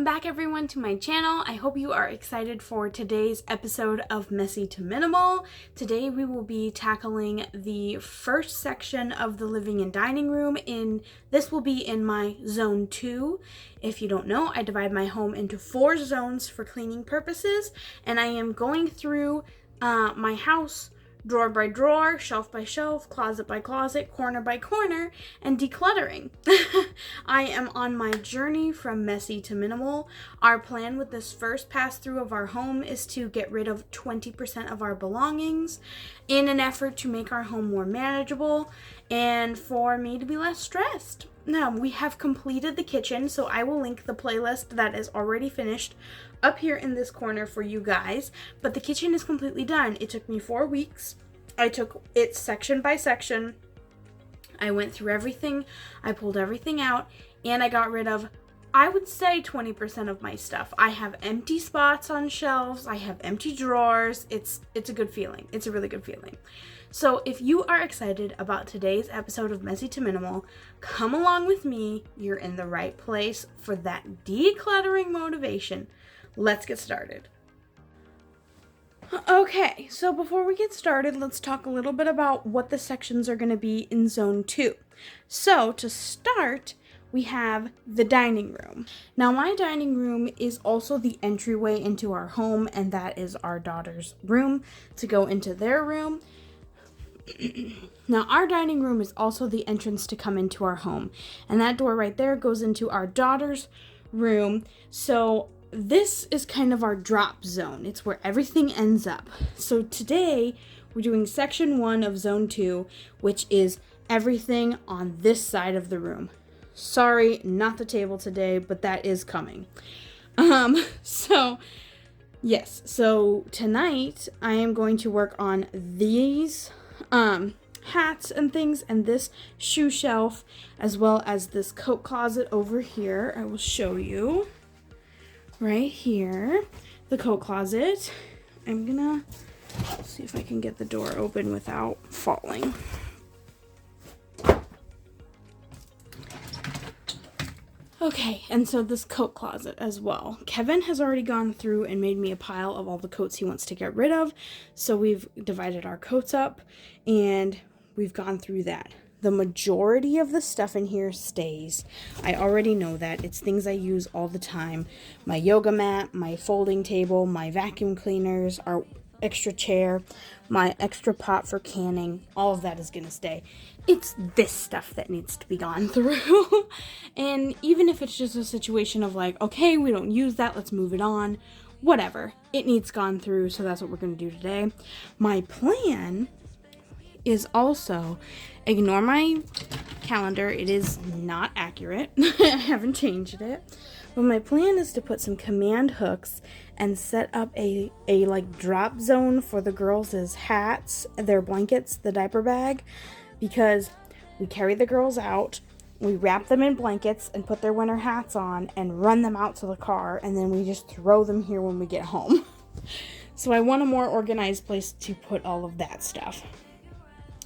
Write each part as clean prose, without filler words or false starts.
back everyone to my channel. I hope you are excited for today's episode of Messy to Minimal. Today we will be tackling the first section of the living and dining room. This will be in my zone 2. If you don't know, I divide my home into 4 zones for cleaning purposes, and I am going through my house drawer by drawer, shelf by shelf, closet by closet, corner by corner, and decluttering. I am on my journey from messy to minimal. Our plan with this first pass through of our home is to get rid of 20% of our belongings in an effort to make our home more manageable and for me to be less stressed. Now, we have completed the kitchen, so I will link the playlist that is already finished up here in this corner for you guys, but the kitchen is completely done. It took me 4 weeks. I took it section by section. I went through everything. I pulled everything out, and I got rid of, I would say, 20% of my stuff. I have empty spots on shelves. I have empty drawers. It's a good feeling. It's a really good feeling. So if you are excited about today's episode of Messy to Minimal, come along with me. You're in the right place for that decluttering motivation. Let's get started. Okay, so before we get started, let's talk a little bit about what the sections are going to be in Zone 2. So to start, we have the dining room. Now, my dining room is also the entryway into our home, and that is our daughter's room to go into their room. Now, our dining room is also the entrance to come into our home, and that door right there goes into our daughter's room. So this is kind of our drop zone. It's where everything ends up. So today we're doing section 1 of zone 2, which is everything on this side of the room. Sorry, not the table today, but that is coming. So tonight I am going to work on these hats and things, and this shoe shelf, as well as this coat closet over here. I will show you right here, the coat closet. I'm gonna see if I can get the door open without falling. Okay, and so this coat closet as well. Kevin has already gone through and made me a pile of all the coats he wants to get rid of. So we've divided our coats up and we've gone through that. The majority of the stuff in here stays. I already know that. It's things I use all the time. My yoga mat, my folding table, my vacuum cleaners, our extra chair, my extra pot for canning. All of that is going to stay. It's this stuff that needs to be gone through. And even if it's just a situation of like, okay, we don't use that, let's move it on. Whatever. It needs gone through, so that's what we're going to do today. My plan is also, ignore my calendar, it is not accurate. I haven't changed it. But my plan is to put some command hooks and set up a like drop zone for the girls' hats, their blankets, the diaper bag, because we carry the girls out, we wrap them in blankets and put their winter hats on and run them out to the car, and then we just throw them here when we get home. So I want a more organized place to put all of that stuff.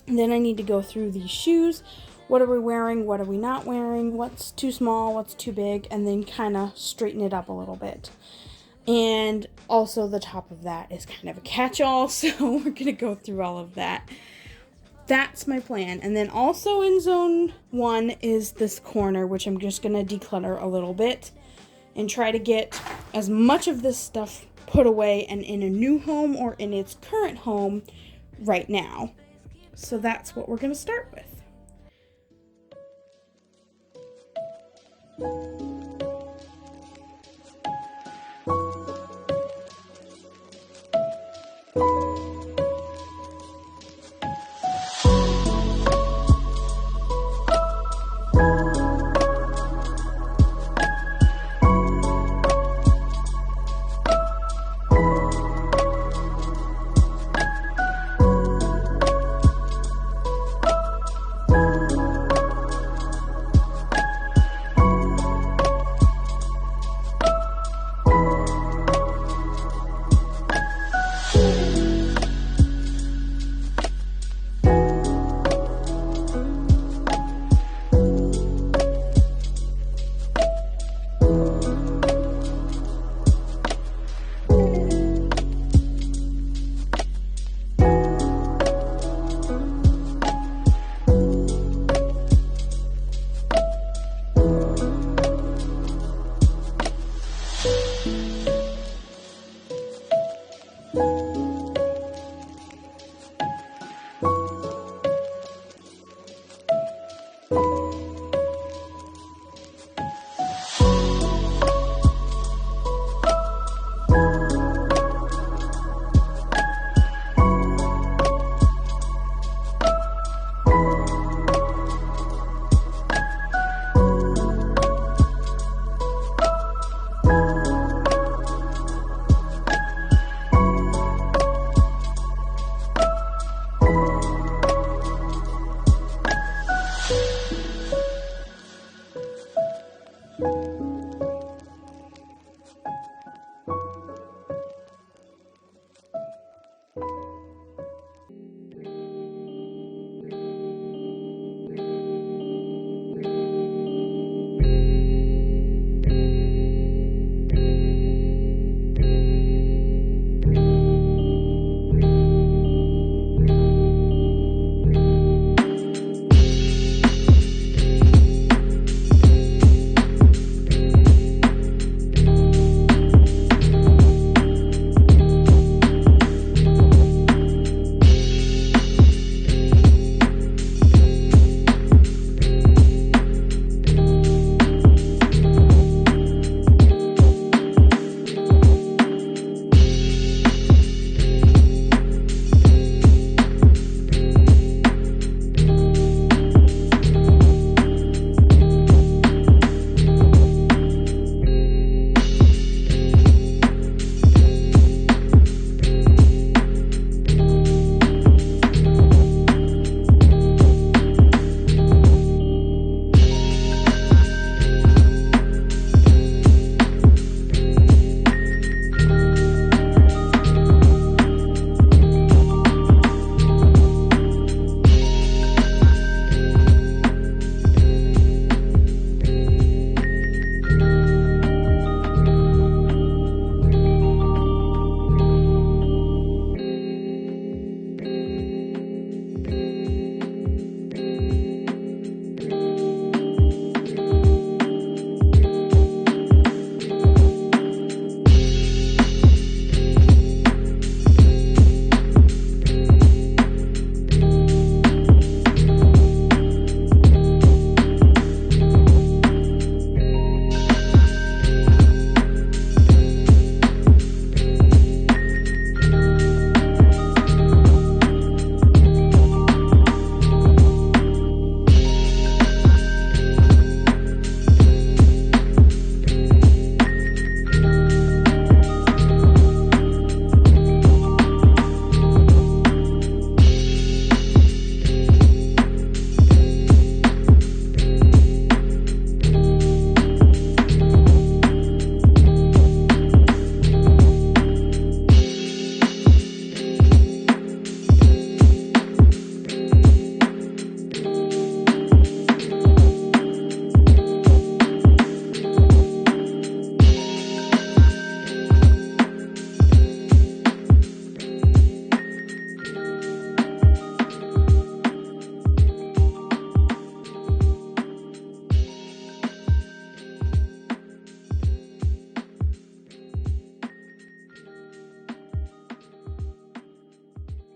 And then I need to go through these shoes. What are we wearing? What are we not wearing? What's too small? What's too big? And then kind of straighten it up a little bit. And also the top of that is kind of a catch-all, so we're going to go through all of that. That's my plan. And then also in zone 1 is this corner, which I'm just going to declutter a little bit and try to get as much of this stuff put away and in a new home or in its current home right now. So that's what we're going to start with.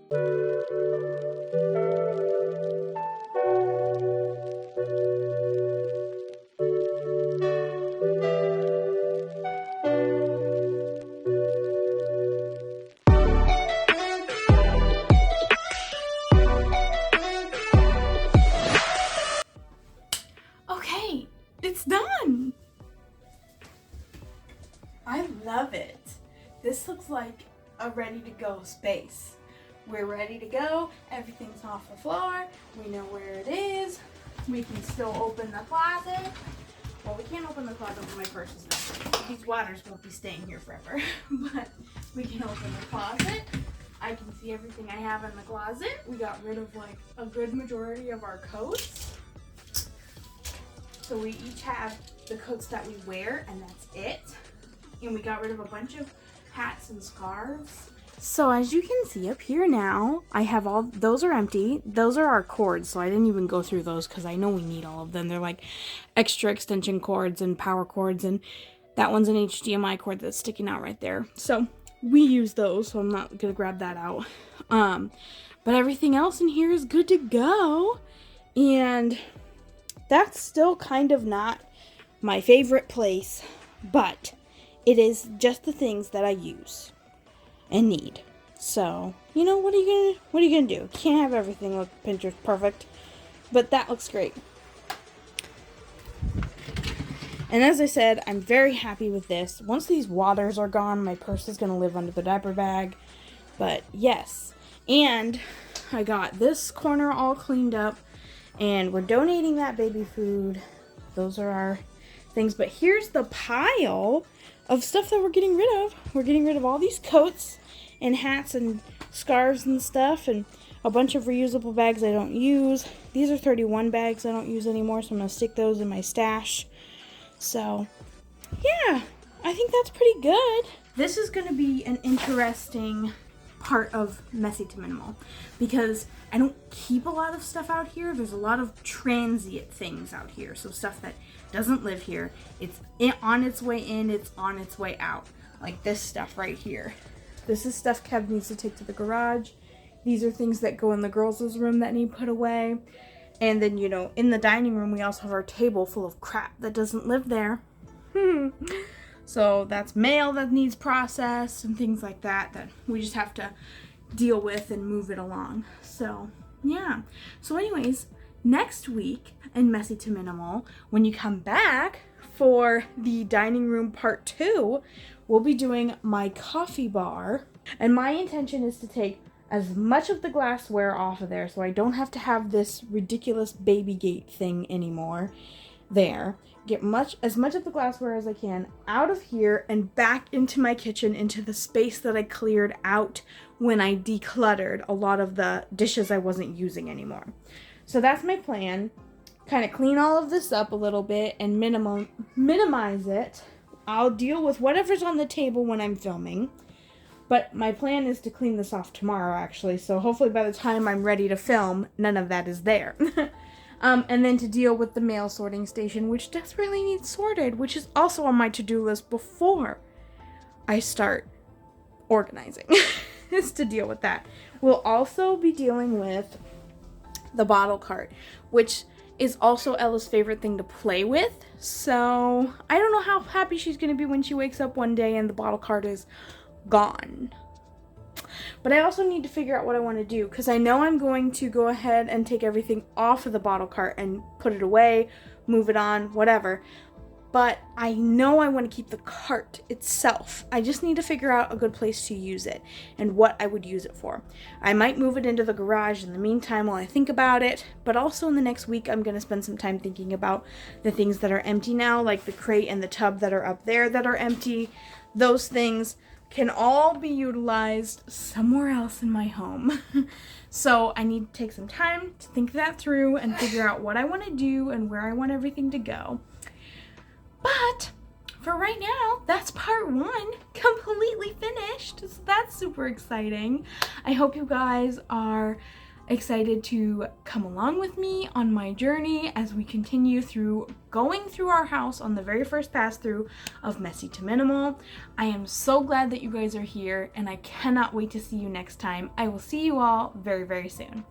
Okay, it's done. I love it. This looks like a ready to go space. We're ready to go. Everything's off the floor. We know where it is. We can still open the closet. Well, we can't open the closet when my purse is not. These waters won't be staying here forever. But we can open the closet. I can see everything I have in the closet. We got rid of like a good majority of our coats. So we each have the coats that we wear, and that's it. And we got rid of a bunch of hats and scarves. So as you can see up here now, I have all, those are empty. Those are our cords, so I didn't even go through those because I know we need all of them. They're like extra extension cords and power cords, and that one's an HDMI cord that's sticking out right there. So we use those, so I'm not gonna grab that out. But everything else in here is good to go. And that's still kind of not my favorite place, but it is just the things that I use and need. So, you know, what are you gonna do? You can't have everything look Pinterest perfect, but that looks great. And as I said, I'm very happy with this. Once these waters are gone, my purse is gonna live under the diaper bag. But yes, and I got this corner all cleaned up, and we're donating that baby food. Those are our things. But here's the pile of stuff that we're getting rid of. We're getting rid of all these coats and hats and scarves and stuff, and a bunch of reusable bags I don't use. These are 31 bags I don't use anymore, so I'm going to stick those in my stash. So, yeah, I think that's pretty good. This is going to be an interesting part of Messy to Minimal because I don't keep a lot of stuff out here. There's a lot of transient things out here, so stuff that doesn't live here. It's on its way in, it's on its way out. Like this stuff right here. This is stuff Kev needs to take to the garage. These are things that go in the girls' room that need put away. And then, you know, in the dining room, we also have our table full of crap that doesn't live there. So that's mail that needs processed and things like that that we just have to deal with and move it along. So, yeah. So anyways, next week in Messy to Minimal, when you come back for the dining room part 2, we'll be doing my coffee bar. And my intention is to take as much of the glassware off of there so I don't have to have this ridiculous baby gate thing anymore there. Get as much of the glassware as I can out of here and back into my kitchen, into the space that I cleared out when I decluttered a lot of the dishes I wasn't using anymore. So that's my plan. Kind of clean all of this up a little bit and minimize it. I'll deal with whatever's on the table when I'm filming. But my plan is to clean this off tomorrow, actually. So hopefully by the time I'm ready to film, none of that is there. And then to deal with the mail sorting station, which desperately needs sorted, which is also on my to-do list before I start organizing, is to deal with that. We'll also be dealing with the bottle cart, which is also Ella's favorite thing to play with. So I don't know how happy she's going to be when she wakes up one day and the bottle cart is gone. But I also need to figure out what I want to do, because I know I'm going to go ahead and take everything off of the bottle cart and put it away, move it on, whatever. But I know I want to keep the cart itself. I just need to figure out a good place to use it and what I would use it for. I might move it into the garage in the meantime while I think about it, but also in the next week I'm going to spend some time thinking about the things that are empty now, like the crate and the tub that are up there that are empty. Those things can all be utilized somewhere else in my home. So I need to take some time to think that through and figure out what I want to do and where I want everything to go. But for right now, that's part 1 completely finished. So that's super exciting. I hope you guys are excited to come along with me on my journey as we continue through going through our house on the very first pass through of messy to minimal. I am so glad that you guys are here, and I cannot wait to see you next time. I will see you all very, very soon.